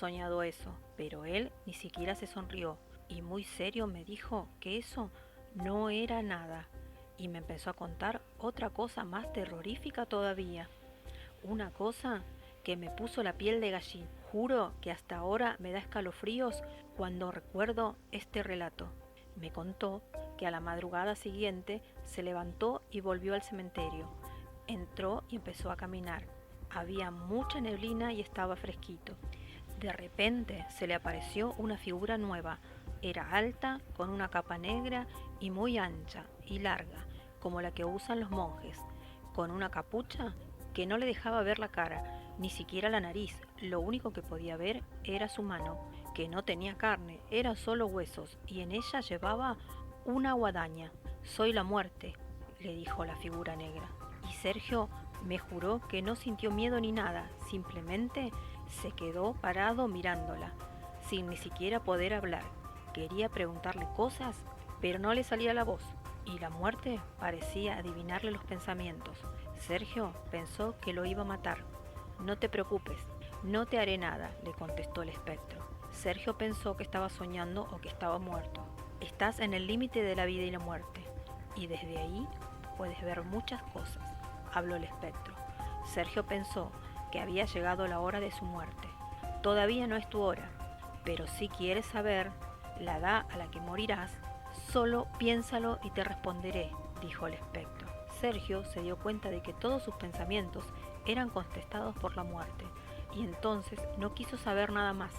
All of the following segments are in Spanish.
soñado eso, pero él ni siquiera se sonrió y muy serio me dijo que eso no era nada y me empezó a contar otra cosa más terrorífica todavía, una cosa que me puso la piel de gallina. Juro que hasta ahora me da escalofríos cuando recuerdo este relato. Me contó que a la madrugada siguiente se levantó y volvió al cementerio. Entró y empezó a caminar. Había mucha neblina y estaba fresquito. De repente se le apareció una figura nueva. Era alta, con una capa negra y muy ancha y larga, como la que usan los monjes, con una capucha que no le dejaba ver la cara, ni siquiera la nariz. Lo único que podía ver era su mano, que no tenía carne, era solo huesos, y en ella llevaba una guadaña. Soy la muerte, le dijo la figura negra. Y Sergio me juró que no sintió miedo ni nada, simplemente se quedó parado mirándola, sin ni siquiera poder hablar. Quería preguntarle cosas, pero no le salía la voz, y la muerte parecía adivinarle los pensamientos. Sergio pensó que lo iba a matar. No te preocupes, no te haré nada, le contestó el espectro. Sergio pensó que estaba soñando o que estaba muerto. Estás en el límite de la vida y la muerte, y desde ahí puedes ver muchas cosas, habló el espectro. Sergio pensó que había llegado la hora de su muerte. Todavía no es tu hora, pero si quieres saber la edad a la que morirás, solo piénsalo y te responderé, dijo el espectro. Sergio se dio cuenta de que todos sus pensamientos eran contestados por la muerte, y entonces no quiso saber nada más.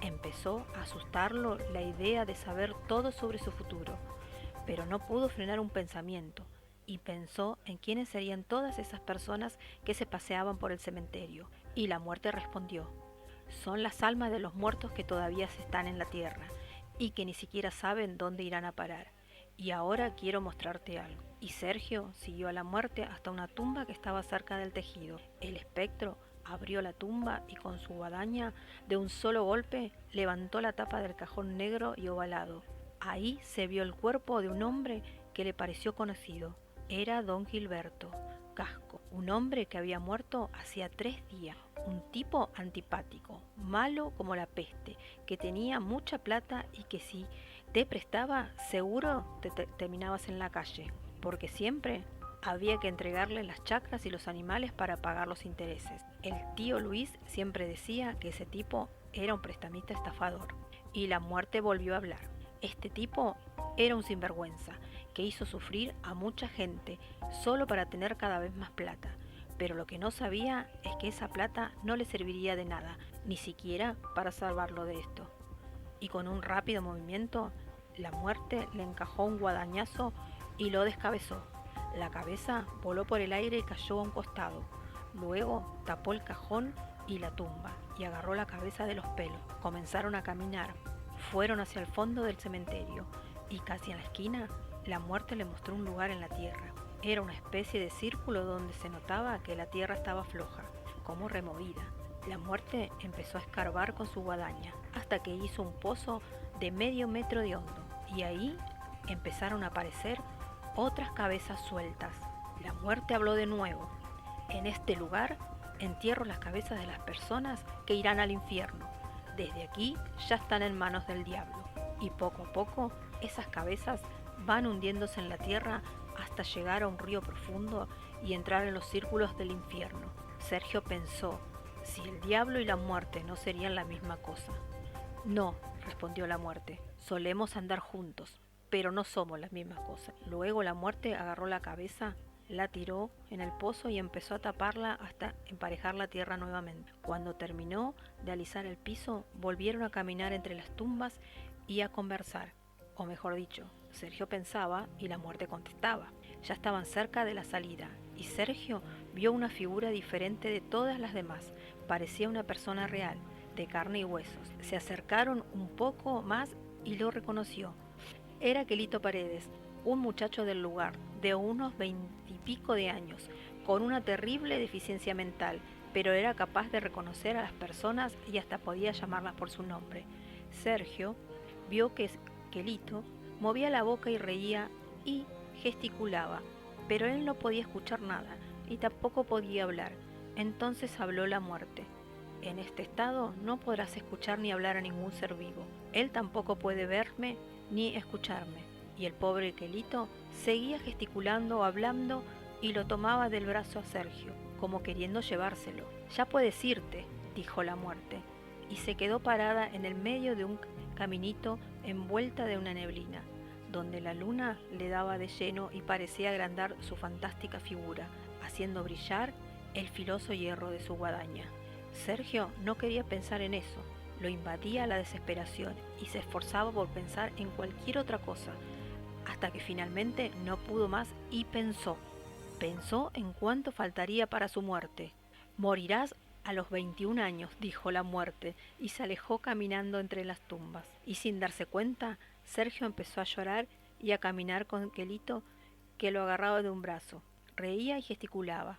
Empezó a asustarlo la idea de saber todo sobre su futuro, pero no pudo frenar un pensamiento, y pensó en quiénes serían todas esas personas que se paseaban por el cementerio, y la muerte respondió: son las almas de los muertos que todavía están en la tierra, y que ni siquiera saben dónde irán a parar. Y ahora quiero mostrarte algo. Y Sergio siguió a la muerte hasta una tumba que estaba cerca del tejido. El espectro abrió la tumba y con su guadaña de un solo golpe levantó la tapa del cajón negro y ovalado. Ahí se vio el cuerpo de un hombre que le pareció conocido. Era don Gilberto Casco, un hombre que había muerto hacía 3 días, un tipo antipático, malo como la peste, que tenía mucha plata y que si te prestaba seguro terminabas en la calle, porque siempre había que entregarle las chacras y los animales para pagar los intereses. El tío Luis siempre decía que ese tipo era un prestamista estafador. Y la muerte volvió a hablar. Este tipo era un sinvergüenza que hizo sufrir a mucha gente solo para tener cada vez más plata. Pero lo que no sabía es que esa plata no le serviría de nada, ni siquiera para salvarlo de esto. Y con un rápido movimiento, la muerte le encajó un guadañazo y lo descabezó. La cabeza voló por el aire y cayó a un costado. Luego tapó el cajón y la tumba y agarró la cabeza de los pelos. Comenzaron a caminar. Fueron hacia el fondo del cementerio y casi en la esquina la muerte le mostró un lugar en la tierra. Era una especie de círculo donde se notaba que la tierra estaba floja, como removida. La muerte empezó a escarbar con su guadaña hasta que hizo un pozo de medio metro de hondo y ahí empezaron a aparecer otras cabezas sueltas. La muerte habló de nuevo. En este lugar entierro las cabezas de las personas que irán al infierno. Desde aquí ya están en manos del diablo y poco a poco esas cabezas van hundiéndose en la tierra hasta llegar a un río profundo y entrar en los círculos del infierno. Sergio pensó si el diablo y la muerte no serían la misma cosa. No, respondió la muerte, solemos andar juntos, pero no somos las mismas cosas. Luego la muerte agarró la cabeza, la tiró en el pozo y empezó a taparla hasta emparejar la tierra nuevamente. Cuando terminó de alisar el piso, volvieron a caminar entre las tumbas y a conversar, o mejor dicho, Sergio pensaba y la muerte contestaba. Ya estaban cerca de la salida y Sergio vio una figura diferente de todas las demás. Parecía una persona real, de carne y huesos. Se acercaron un poco más y lo reconoció. Era Quelito Paredes, un muchacho del lugar, de unos 20 y pico de años, con una terrible deficiencia mental, pero era capaz de reconocer a las personas y hasta podía llamarlas por su nombre. Sergio vio que Quelito movía la boca y reía y gesticulaba, pero él no podía escuchar nada y tampoco podía hablar. Entonces habló la muerte. En este estado no podrás escuchar ni hablar a ningún ser vivo. Él tampoco puede verme ni escucharme. Y el pobre Quelito seguía gesticulando, hablando, y lo tomaba del brazo a Sergio, como queriendo llevárselo. Ya puedes irte, dijo la muerte, y se quedó parada en el medio de un caminito envuelta de una neblina, donde la luna le daba de lleno y parecía agrandar su fantástica figura, haciendo brillar el filoso hierro de su guadaña. Sergio no quería pensar en eso, lo invadía la desesperación y se esforzaba por pensar en cualquier otra cosa, hasta que finalmente no pudo más y pensó en cuánto faltaría para su muerte. Morirás a los 21 años, dijo la muerte, y se alejó caminando entre las tumbas. Y sin darse cuenta, Sergio empezó a llorar y a caminar con Quelito, que lo agarraba de un brazo. Reía y gesticulaba.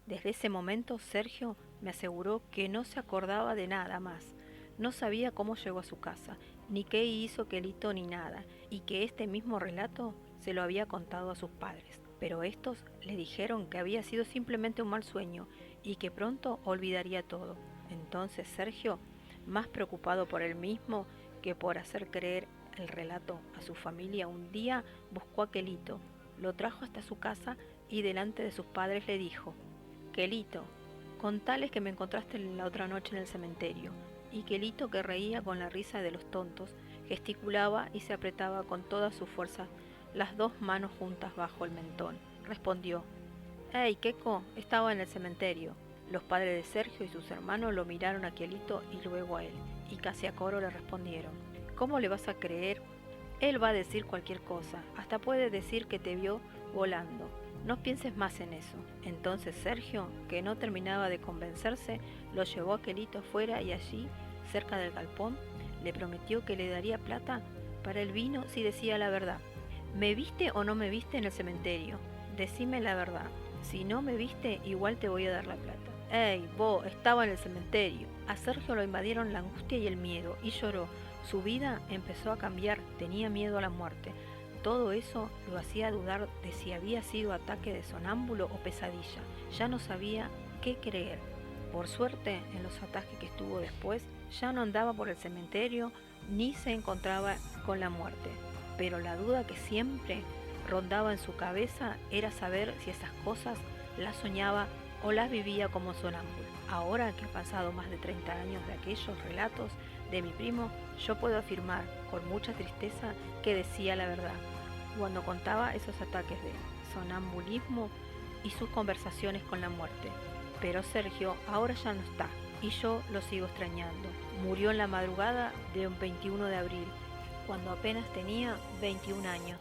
Desde ese momento Sergio me aseguró que no se acordaba de nada más. No sabía cómo llegó a su casa, ni qué hizo Quelito ni nada, y que este mismo relato se lo había contado a sus padres. Pero estos le dijeron que había sido simplemente un mal sueño y que pronto olvidaría todo. Entonces Sergio, más preocupado por él mismo que por hacer creer el relato a su familia, un día buscó a Quelito, lo trajo hasta su casa y delante de sus padres le dijo: Quelito, contales que me encontraste la otra noche en el cementerio. Y Quelito, que reía con la risa de los tontos, gesticulaba y se apretaba con toda su fuerza las dos manos juntas bajo el mentón. Respondió: «Hey, Queco, estaba en el cementerio». Los padres de Sergio y sus hermanos lo miraron a Quelito y luego a él, y casi a coro le respondieron: «¿Cómo le vas a creer? Él va a decir cualquier cosa, hasta puede decir que te vio volando. No pienses más en eso». Entonces Sergio, que no terminaba de convencerse, lo llevó a Quelito afuera y allí, cerca del galpón, le prometió que le daría plata para el vino si decía la verdad. «¿Me viste o no me viste en el cementerio? Decime la verdad. Si no me viste, igual te voy a dar la plata». «Ey, vos, estaba en el cementerio». A Sergio lo invadieron la angustia y el miedo, y lloró. Su vida empezó a cambiar, tenía miedo a la muerte. Todo eso lo hacía dudar de si había sido ataque de sonámbulo o pesadilla. Ya no sabía qué creer. Por suerte, en los ataques que estuvo después, ya no andaba por el cementerio ni se encontraba con la muerte. Pero la duda que siempre rondaba en su cabeza era saber si esas cosas las soñaba o las vivía como sonámbulo. Ahora que ha pasado más de 30 años de aquellos relatos de mi primo, yo puedo afirmar con mucha tristeza que decía la verdad cuando contaba esos ataques de sonambulismo y sus conversaciones con la muerte. Pero Sergio ahora ya no está y yo lo sigo extrañando. Murió en la madrugada de un 21 de abril, cuando apenas tenía 21 años.